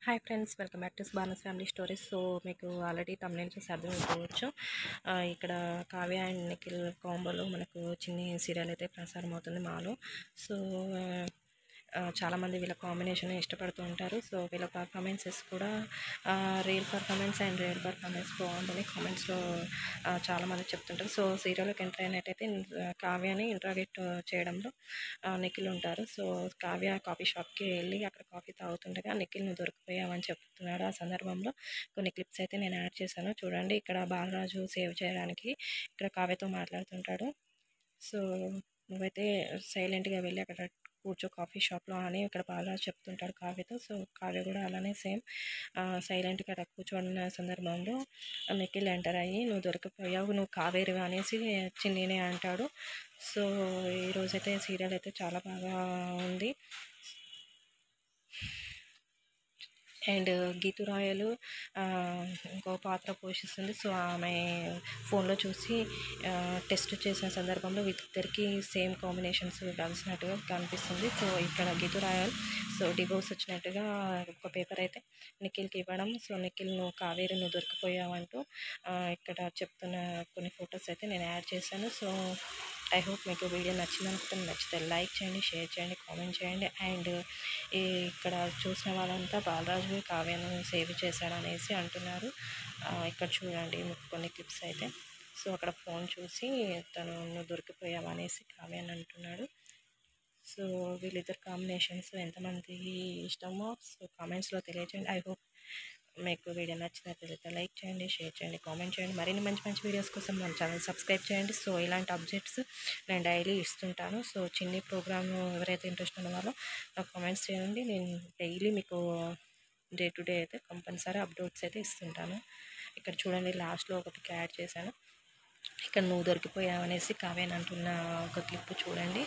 Hi friends, welcome back to Banas family stories. So మీకు already తమిళ చూసి అర్థమైపోవచ్చు. ఇక్కడ కావ్య అండ్ నిఖిల్ కాంబోలో మనకు చిన్ని సీరియల్ అయితే ప్రసారం అవుతుంది మాలో. సో చాలామంది వీళ్ళ కాంబినేషన్ ఇష్టపడుతూ ఉంటారు. సో వీళ్ళ పర్ఫార్మెన్సెస్ కూడా real performance and real performance బాగుంటుంది కామెంట్స్లో చాలామంది చెప్తుంటారు. సో సీరియల్లోకి ఎంటర్ అయినట్టయితే కావ్యని ఇంట్రాగేట్ చేయడంలో నిఖిల్ ఉంటారు. సో కావ్య కాఫీ షాప్కి వెళ్ళి అక్కడ కాఫీ తాగుతుండగా నిఖిల్ నువ్వు దొరికిపోయావని చెప్తున్నాడు. ఆ సందర్భంలో కొన్ని క్లిప్స్ అయితే నేను యాడ్ చేశాను చూడండి. ఇక్కడ బాలరాజు సేవ్ చేయడానికి ఇక్కడ కావ్యతో మాట్లాడుతుంటాడు. సో నువ్వైతే సైలెంట్గా వెళ్ళి అక్కడ కూర్చో కాఫీ షాప్లో అని ఇక్కడ బాలరాజు చెప్తుంటాడు కావ్యతో. సో కావ్య కూడా అలానే సేమ్ సైలెంట్గా అక్కడ కూర్చోన్న సందర్భంలో నిఖిల్ ఎంటర్ అయ్యి నువ్వు దొరికిపోయావు, నువ్వు కావేరివి అనేసి చిన్నీనే అంటాడు. సో ఈరోజైతే సీరియల్ అయితే చాలా బాగా ఉంది. అండ్ గీతు రాయలు ఇంకో పాత్ర పోషిస్తుంది. సో ఆమె ఫోన్లో చూసి టెస్ట్ చేసిన సందర్భంలో వీళ్ళిద్దరికి సేమ్ కాంబినేషన్స్ కలిసినట్టుగా కనిపిస్తుంది. సో ఇక్కడ గీతు రాయల్ సో డివోర్స్ వచ్చినట్టుగా ఒక పేపర్ అయితే నిఖిల్కి ఇవ్వడం. సో నిఖిల్ నువ్వు కావేరి నువ్వు దొరికిపోయావంటూ ఇక్కడ చెప్తున్న కొన్ని ఫొటోస్ అయితే నేను యాడ్ చేశాను. సో ఐ హోప్ మీకు వీడియో నచ్చింది అనుకుంటున్నాను. నచ్చితే లైక్ చేయండి, షేర్ చేయండి, కామెంట్ చేయండి. అండ్ ఇక్కడ చూసిన వాళ్ళంతా బాలరాజు కావ్యను సేవ్ చేశాడనేసి అంటున్నారు. ఇక్కడ చూడండి మీకు కొన్ని క్లిప్స్ అయితే. సో అక్కడ ఫోన్ చూసి తను నువ్వు దొరికిపోయావు అనేసి కావ్య అని అంటున్నాడు. సో వీళ్ళిద్దరు కాంబినేషన్స్ ఎంతమంది ఇష్టమో సో కామెంట్స్లో తెలియజేయండి. ఐ హోప్ మీకు వీడియో నచ్చినట్లయితే లైక్ చేయండి, షేర్ చేయండి, కామెంట్ చేయండి. మరిన్ని మంచి మంచి వీడియోస్ కోసం మన ఛానల్ సబ్స్క్రైబ్ చేయండి. సో ఇలాంటి అప్డేట్స్ నేను డైలీ ఇస్తుంటాను. సో చిన్ని ప్రోగ్రామ్ ఎవరైతే ఇంట్రెస్ట్ ఉన్న వాళ్ళో నాకు కామెంట్స్ చేయండి. నేను డైలీ మీకు డే టు డే అయితే కంపల్సరీ అప్డేట్స్ అయితే ఇస్తుంటాను. ఇక్కడ చూడండి లాస్ట్లో ఒకటి యాడ్ చేశాను. ఇక్కడ నువ్వు దొరికిపోయావు అనేసి కావ్యని అంటున్న ఒక క్లిప్ చూడండి.